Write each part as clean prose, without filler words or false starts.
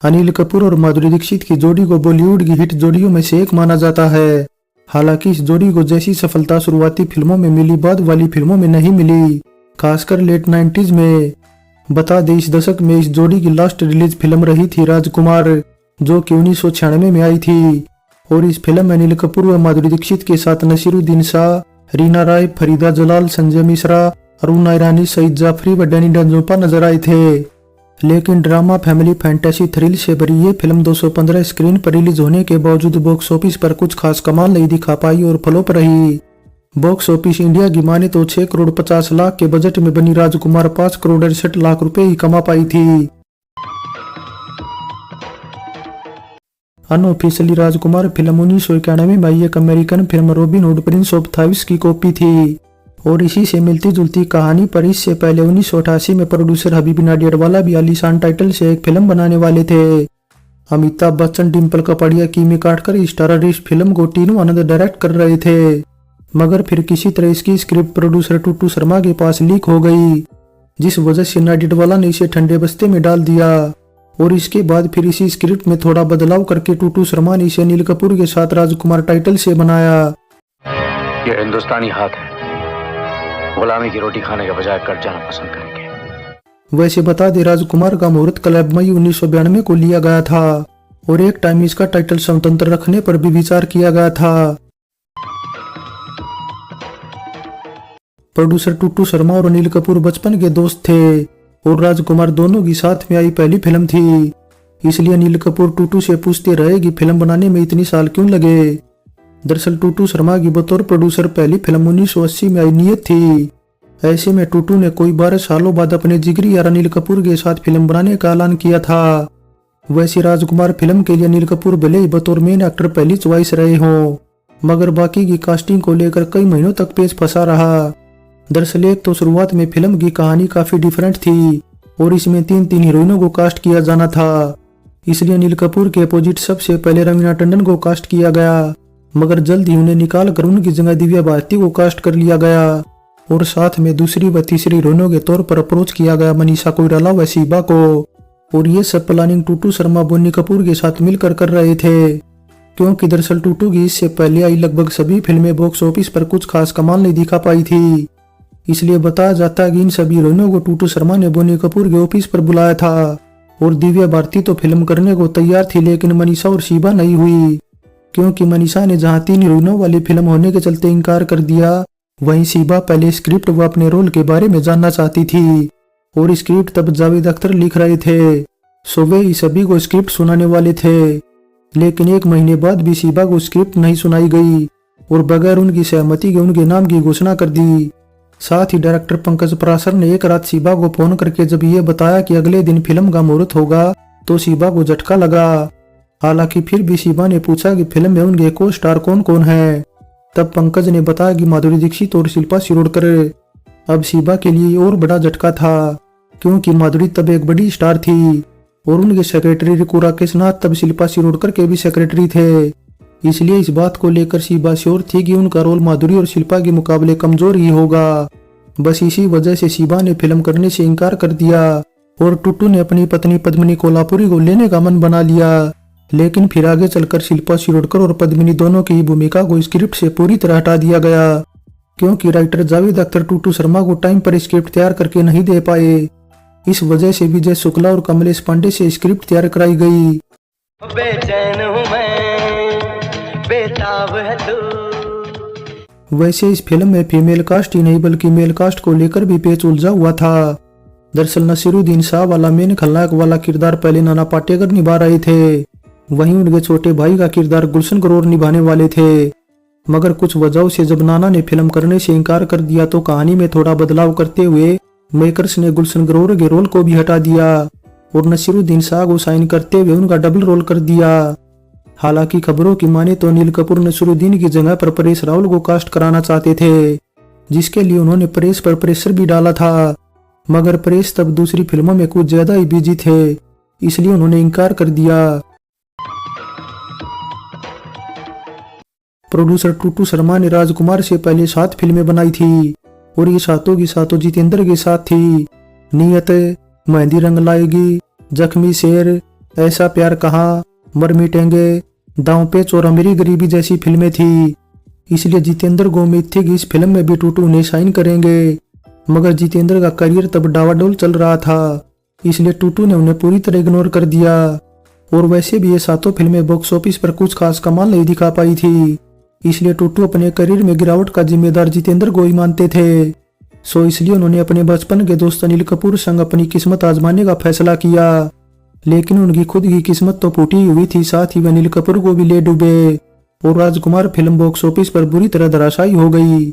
अनिल कपूर और माधुरी दीक्षित की जोड़ी को बॉलीवुड की हिट जोड़ियों में से एक माना जाता है। हालांकि इस जोड़ी को जैसी सफलता शुरुआती फिल्मों में मिली बाद वाली फिल्मों में नहीं मिली, खासकर लेट 90s में। बता दें इस दशक में इस जोड़ी की लास्ट रिलीज फिल्म रही थी राजकुमार, जो कि 1996 में आई थी। और इस फिल्म में अनिल कपूर व माधुरी दीक्षित के साथ नसीरुद्दीन शाह, रीना राय, फरीदा जलाल, संजय मिश्रा, अरुणा ईरानी, सईद जाफरी व डैनी डेंजोपा नजर आए थे। लेकिन ड्रामा, फैमिली, फैंटेसी, थ्रिल से भरी ये फिल्म 215 स्क्रीन पर रिलीज होने के बावजूद बॉक्स ऑफिस पर कुछ खास कमाल नहीं दिखा पाई और फ्लॉप रही। बॉक्स ऑफिस इंडिया की माने तो 6 करोड़ 50 लाख के बजट में बनी राजकुमार 5 करोड़ 68 लाख रुपए ही कमा पाई थी। अनऑफिशियली राजकुमार फिल्म 1991 में आई एक American film robin hood Prince of thieves की कॉपी थी और इसी से मिलती जुलती कहानी पर इससे पहले 1988 में प्रोड्यूसर हबीब नाडियाडवाला भी आलीशान टाइटल से एक फिल्म बनाने वाले थे। अमिताभ बच्चन, डिम्पल कपाड़िया, कीमी काटकर स्टारर इस फिल्म को टीनू आनंद डायरेक्ट कर रहे थे, मगर फिर किसी तरह इसकी स्क्रिप्ट प्रोड्यूसर टूटू शर्मा के पास लीक हो गई, जिस वजह से नाडियाडवाला ने इसे ठंडे बस्ते में डाल दिया। और इसके बाद फिर इसी स्क्रिप्ट में थोड़ा बदलाव करके टूटू शर्मा ने इसे अनिल कपूर के साथ राजकुमार टाइटल से बनाया। ये हिंदुस्तानी हाथ है, गुलामी की रोटी खाने के बजाय कट जाना पसंद करेंगे। वैसे बता दे राजकुमार का मुहूर्त क्लब मई 1992 को लिया गया था और एक टाइम इसका टाइटल स्वतंत्र रखने पर भी विचार किया गया था। प्रोड्यूसर टूटू शर्मा और अनिल कपूर बचपन के दोस्त थे और राजकुमार दोनों की साथ में आई पहली फिल्म थी, इसलिए अनिल कपूर टूटू से पूछते रहे कि फिल्म बनाने में इतनी साल क्यों लगे। दरअसल टूटू शर्मा की बतौर प्रोड्यूसर पहली फिल्म 1980 में आई नियत थी। ऐसे में टूटू ने कोई 12 सालों बाद अपने जिगरी यार अनिल कपूर के साथ फिल्म बनाने का ऐलान किया था। वैसे राजकुमार फिल्म के लिए अनिल कपूर भले ही बतौर मेन एक्टर पहली चॉइस रहे हों, मगर बाकी की कास्टिंग को लेकर कई महीनों तक पेच फंसा रहा। दरअसल एक तो शुरुआत में फिल्म की कहानी काफी डिफरेंट थी और इसमें 3 हीरोइनों को कास्ट किया जाना था, इसलिए अनिल कपूर के अपोजिट सबसे पहले रवीना टंडन को कास्ट किया गया, मगर जल्द ही उन्हें निकाल कर उनकी जगह दिव्या भारती को कास्ट कर लिया गया और साथ में दूसरी व तीसरी हीरोइनों के तौर पर अप्रोच किया गया मनीषा कोइराला व शिबा को। और ये सब प्लानिंग टूटू शर्मा बोनी कपूर के साथ मिलकर कर रहे थे, क्योंकि दरअसल टूटू की इससे पहले आई लगभग सभी फिल्में बॉक्स ऑफिस पर कुछ खास कमाल नहीं दिखा पाई थी। इसलिए बताया जाता है कि इन सभी हीरोइनों को टूटू शर्मा ने बोनी कपूर के ऑफिस पर बुलाया था और दिव्या भारती तो फिल्म करने को तैयार थी, लेकिन मनीषा और शिबा नहीं हुई, क्योंकि मनीषा ने जहां 3 हीरोइनों वाली फिल्म होने के चलते इनकार कर दिया, वहीं शिबा पहले स्क्रिप्ट व अपने रोल के बारे में जानना चाहती थी और स्क्रिप्ट तब जावेद अख्तर लिख रहे थे, सो वे सभी को स्क्रिप्ट सुनाने वाले थे। लेकिन 1 महीने बाद भी शिबा को स्क्रिप्ट नहीं सुनाई गई और बगैर उनकी सहमति के उनके नाम की घोषणा कर दी। साथ ही डायरेक्टर पंकज पराशर ने एक रात शिबा को फोन करके जब ये बताया कि अगले दिन फिल्म का मुहूर्त होगा तो शिबा को झटका लगा। हालांकि फिर भी शिबा ने पूछा कि फिल्म में उनके को स्टार कौन कौन है, तब पंकज ने बताया कि माधुरी दीक्षित और शिल्पा शिरोडकर। अब शिबा के लिए और बड़ा झटका था, क्योंकि माधुरी तब एक बड़ी स्टार थी और उनके सेक्रेटरी रिकू राकेश नाथ तब शिल्पा शिरोडकर के भी सेक्रेटरी थे, इसलिए इस बात को लेकर शिबा श्योर थी कि उनका रोल माधुरी और शिल्पा के मुकाबले कमजोर ही होगा। बस इसी वजह से शिबा ने फिल्म करने से इनकार कर दिया और टूटू ने अपनी पत्नी पद्मिनी कोल्हापुरी को लेने का मन बना लिया। लेकिन फिर आगे चलकर शिल्पा शिरोडकर और पद्मिनी दोनों की भूमिका को स्क्रिप्ट से पूरी तरह हटा दिया गया, क्योंकि राइटर जावेद अख्तर टूटू शर्मा को टाइम पर स्क्रिप्ट तैयार करके नहीं दे पाए। इस वजह से विजय शुक्ला और कमलेश पांडे से स्क्रिप्ट तैयार कराई गई। बेचैन हूं मैं, बेताब है तू। वैसे इस फिल्म में फीमेल कास्ट ही नहीं बल्कि मेल कास्ट को लेकर भी पेच उलझा हुआ था। दरअसल नसीरुद्दीन शाह वाला मेन खलनायक वाला किरदार पहले नाना पाटेकर निभा रहे थे, वहीं उनके छोटे भाई का किरदार गुलशन ग्रोवर निभाने वाले थे, मगर कुछ वजहों से जब नाना ने फिल्म करने से इनकार कर दिया तो कहानी में थोड़ा बदलाव करते हुए मेकर्स ने गुलशन ग्रोवर के रोल को भी हटा दिया और नसीरुद्दीन शाह को साइन करते हुए उनका डबल रोल कर दिया। हालांकि खबरों की माने तो अनिल कपूर नसीरुद्दीन की जगह पर परेश रावल को कास्ट कराना चाहते थे, जिसके लिए उन्होंने परेश पर प्रेशर भी डाला था, मगर परेश तब दूसरी फिल्मों में कुछ ज्यादा ही बिजी थे, इसलिए उन्होंने इनकार कर दिया। प्रोड्यूसर टूटू शर्मा ने राजकुमार से पहले 7 फिल्में बनाई थी और ये सातों की सातों जितेंद्र के साथ थी। नियत, मेहंदी रंग लाएगी, जख्मी शेर, ऐसा प्यार कहाँ, मर मिटेंगे, दांव पेच और अमीरी गरीबी जैसी फिल्में थी। इसलिए जितेंद्र को उम्मीद थी कि इस फिल्म में भी टूटू उन्हें साइन करेंगे, मगर जितेंद्र का करियर तब डावाडोल चल रहा था, इसलिए टूटू ने उन्हें पूरी तरह इग्नोर कर दिया। और वैसे भी ये सातों फिल्में बॉक्स ऑफिस पर कुछ खास कमाल नहीं दिखा पाई थी, इसलिए टूटू अपने करियर में गिरावट का जिम्मेदार जितेंद्र को ही मानते थे। सो इसलिए उन्होंने अपने बचपन के दोस्त अनिल कपूर संग अपनी किस्मत आजमाने का फैसला किया। लेकिन उनकी खुद की किस्मत तो फूटी हुई थी, साथ ही वे अनिल कपूर को भी ले डूबे और राजकुमार फिल्म बॉक्स ऑफिस पर बुरी तरह धराशायी हो गई।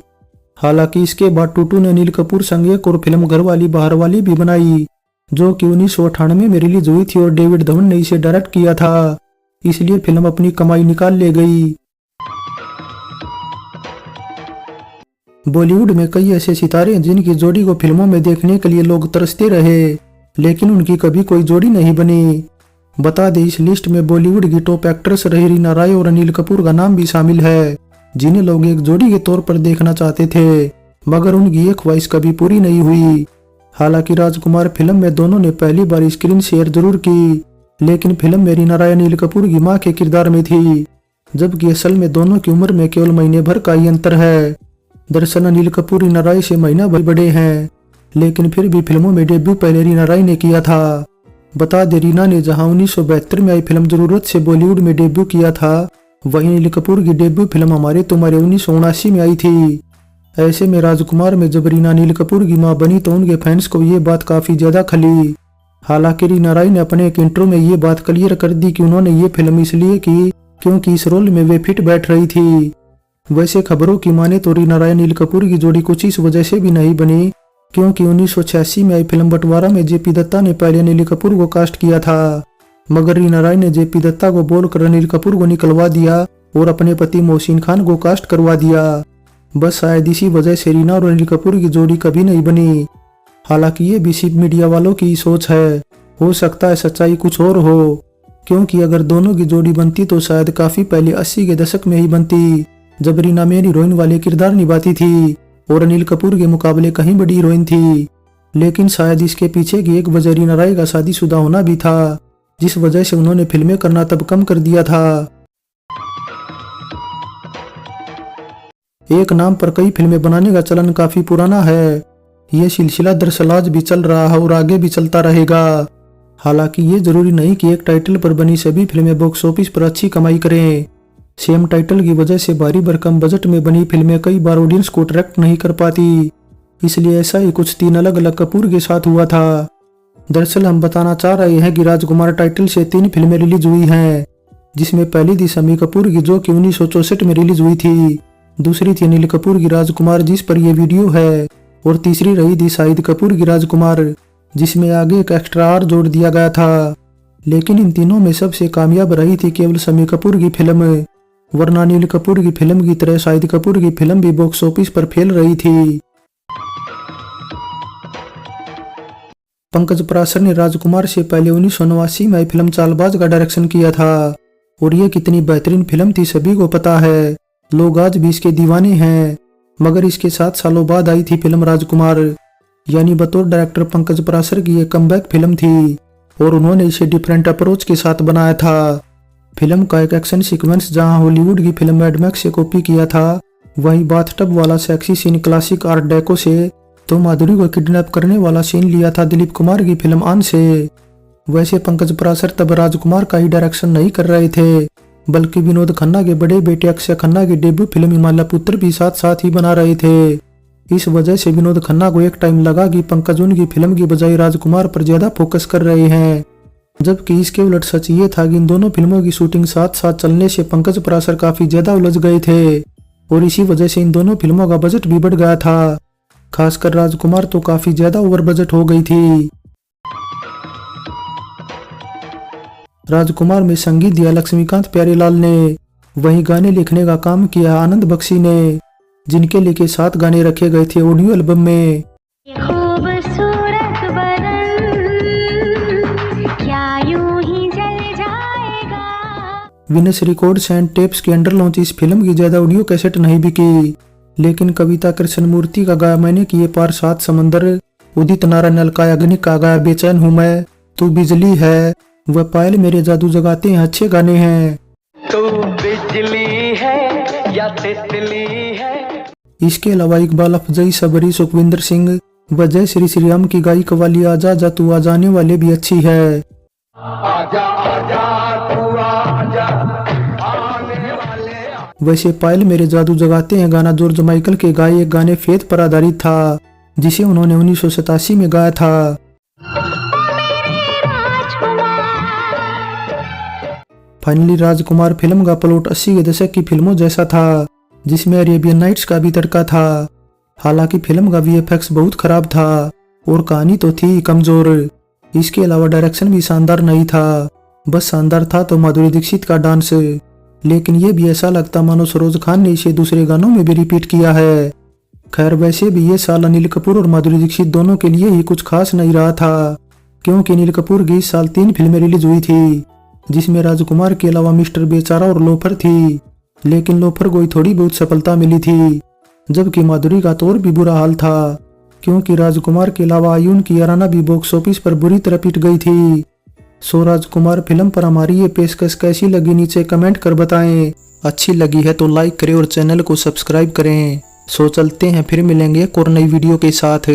हालांकि इसके बाद टूटू ने अनिल कपूर संग एक और फिल्म घरवाली बाहर वाली भी बनाई, जो कि 1998 में रिलीज हुई थी और डेविड धवन ने इसे डायरेक्ट किया था, इसलिए फिल्म अपनी कमाई निकाल ले गई। बॉलीवुड में कई ऐसे सितारे हैं जिनकी जोड़ी को फिल्मों में देखने के लिए लोग तरसते रहे, लेकिन उनकी कभी कोई जोड़ी नहीं बनी। बता दें, इस लिस्ट में बॉलीवुड की टॉप एक्ट्रेस रही रीना रॉय और अनिल कपूर का नाम भी शामिल है, जिन्हें लोग एक जोड़ी के तौर पर देखना चाहते थे, मगर उनकी ये ख्वाहिश कभी पूरी नहीं हुई। हालांकि राजकुमार फिल्म में दोनों ने पहली बार स्क्रीन शेयर जरूर की, लेकिन फिल्म में रीना रॉय अनिल कपूर की मां के किरदार में थी, जबकि असल में दोनों की उम्र में केवल महीने भर का ही अंतर है। दरअसल अनिल कपूर रीना रॉय से महीना भर बड़े हैं, लेकिन फिर भी फिल्मों में डेब्यू पहले रीना रॉय ने किया था। बता दे, रीना ने जहां 1972 में आई फिल्म जरूरत से बॉलीवुड में डेब्यू किया था, वहीं अनिल कपूर की डेब्यू फिल्म हमारे तुम्हारे 1979 में आई थी। ऐसे में राजकुमार में जब रीना अनिल कपूर की मां बनी तो उनके फैंस को ये बात काफी ज्यादा खली। हालांकि रीना रॉय ने अपने एक इंटरव्यू में ये बात क्लियर कर दी कि उन्होंने ये फिल्म इसलिए की क्योंकि इस रोल में वे फिट बैठ रही थी। वैसे खबरों की माने तो रीना रॉय अनिल कपूर की जोड़ी कुछ इस वजह से भी नहीं बनी क्योंकि 1986 में आई फिल्म बंटवारा में जेपी दत्ता ने पहले अनिल कपूर को कास्ट किया था, मगर रीना रॉय ने जेपी दत्ता को बोलकर अनिल कपूर को निकलवा दिया और अपने पति मोहसिन खान को कास्ट करवा दिया। बस शायद इसी वजह से रीना और अनिल कपूर की जोड़ी कभी नहीं बनी। हालांकि ये भी सिर्फ मीडिया वालों की सोच है, हो सकता है सच्चाई कुछ और हो, क्योंकि अगर दोनों की जोड़ी बनती तो शायद काफी पहले 80 के दशक में ही बनती, जब रीना मेन हीरोइन वाले किरदार निभाती थी और अनिल कपूर के मुकाबले कहीं बड़ी हीरोइन थी। लेकिन शायद इसके पीछे की एक वजह रीना रॉय का शादीशुदा होना भी था, जिस वजह से उन्होंने फिल्में करना तब कम कर दिया था। एक नाम पर कई फिल्में बनाने का चलन काफी पुराना है। ये सिलसिला दरअसल आज भी चल रहा है और आगे भी चलता रहेगा। हालांकि ये जरूरी नहीं कि एक टाइटल पर बनी सभी फिल्में बॉक्स ऑफिस पर अच्छी कमाई करें। सेम टाइटल की वजह से भारी भरकम बजट में बनी फिल्में कई बार ऑडियंस को अट्रैक्ट नहीं कर पाती, इसलिए ऐसा ही कुछ 3 अलग अलग कपूर के साथ हुआ था। दरअसल हम बताना चाह रहे हैं कि राजकुमार टाइटल से 3 फिल्में रिलीज हुई हैं, जिसमें पहली थी शम्मी कपूर की जो कि 1964 में रिलीज हुई थी, दूसरी थी अनिल कपूर की राजकुमार जिस पर यह वीडियो है, और तीसरी रही थी शाहिद कपूर की राजकुमार, जिसमें आगे एक एक्स्ट्रा आर जोड़ दिया गया था। लेकिन इन तीनों में सबसे कामयाब रही थी केवल शम्मी कपूर की फिल्म, वरना अनिल कपूर की फिल्म की तरह शाहिद कपूर की फिल्म भी बॉक्स ऑफिस पर फेल रही थी। पंकज पराशर ने राजकुमार से पहले 1989 में आई फिल्म चालबाज का डायरेक्शन किया था, और ये कितनी बेहतरीन फिल्म थी सभी को पता है, लोग आज भी इसके दीवाने हैं। मगर इसके 7 सालों बाद आई थी फिल्म राजकुमार, यानी बतौर डायरेक्टर पंकज पराशर की एक कमबैक फिल्म थी, और उन्होंने इसे डिफरेंट अप्रोच के साथ बनाया था। फिल्म का एक एक्शन सीक्वेंस जहां हॉलीवुड की फिल्म मैड मैक्स से कॉपी किया था, वहीं बाथटब वाला sexy scene classic art deco से, तो माधुरी को किडनैप करने वाला सीन लिया था दिलीप कुमार की फिल्म आन से। वैसे पंकज पराशर तब राजकुमार का ही डायरेक्शन नहीं कर रहे थे, बल्कि विनोद खन्ना के बड़े बेटे अक्षय खन्ना की डेब्यू फिल्म हिमालय पुत्र भी साथ साथ ही बना रहे थे। इस वजह से विनोद खन्ना को एक टाइम लगा कि पंकज उनकी फिल्म की बजाय राजकुमार पर ज्यादा फोकस कर रहे हैं, जबकि इसके उलट सच ये था कि इन दोनों फिल्मों की शूटिंग साथ साथ चलने से पंकज पराशर काफी ज्यादा उलझ गए थे, और इसी वजह से इन दोनों फिल्मों का बजट भी बढ़ गया था। खासकर राजकुमार तो काफी ज्यादा ओवर बजट हो गई थी। राजकुमार में संगीत दिया लक्ष्मीकांत प्यारेलाल ने, वहीं गाने लिखने का काम किया आनंद बख्शी ने, जिनके लिए 7 गाने रखे गए थे ऑडियो एल्बम में। विनस रिकॉर्ड्स एंड टेप्स के अंडर लॉन्च इस फिल्म की ज्यादा ऑडियो कैसेट नहीं बिकी, लेकिन कविता कृष्णमूर्ति का गाया मैंने किए पार 7 समंदर, उदित नारायण अलका याग्निक का गाया बेचैन हूँ मैं, तू बिजली है, वह पायल मेरे जादू जगाते हैं अच्छे गाने हैं। तू बिजली है या तितली है। इसके अलावा इकबाल अफजई, सबरी, सुखविंदर सिंह व जय श्री श्री राम की गाई कवाली आजा जा तू आ जाने वाले भी अच्छी है। आजा आजा तू आजा आने वाले। वैसे पायल मेरे जादू जगाते हैं गाना जॉर्ज माइकल के गाए एक गाने फेथ पर आधारित था, जिसे उन्होंने 1987 में गाया था। फाइनली राजकुमार फिल्म का प्लॉट 80 के दशक की फिल्मों जैसा था, जिसमें अरेबियन नाइट्स का भी तड़का था। हालांकि फिल्म का VFX बहुत खराब था और कहानी तो थी कमजोर। इसके अलावा डायरेक्शन भी शानदार नहीं था, बस शानदार था तो माधुरी दीक्षित का डांस, लेकिन ये भी ऐसा लगता मानो सरोज खान ने इसे दूसरे गानों में भी रिपीट किया है। खैर वैसे भी ये साल अनिल कपूर और माधुरी दीक्षित दोनों के लिए ही कुछ खास नहीं रहा था, क्योंकि अनिल कपूर की इस साल 3 फिल्में रिलीज हुई थी, जिसमें राजकुमार के अलावा मिस्टर बेचारा और लोफर थी, लेकिन लोफर को ही थोड़ी बहुत सफलता मिली थी, जबकि माधुरी का तो और भी बुरा हाल था, क्योंकि राजकुमार के अलावा आयुन की याराना भी बॉक्स ऑफिस पर बुरी तरह पिट गई थी। सो राजकुमार फिल्म पर हमारी ये पेशकश कैसी लगी नीचे कमेंट कर बताएं। अच्छी लगी है तो लाइक करें और चैनल को सब्सक्राइब करें। सो चलते हैं, फिर मिलेंगे एक और नई वीडियो के साथ।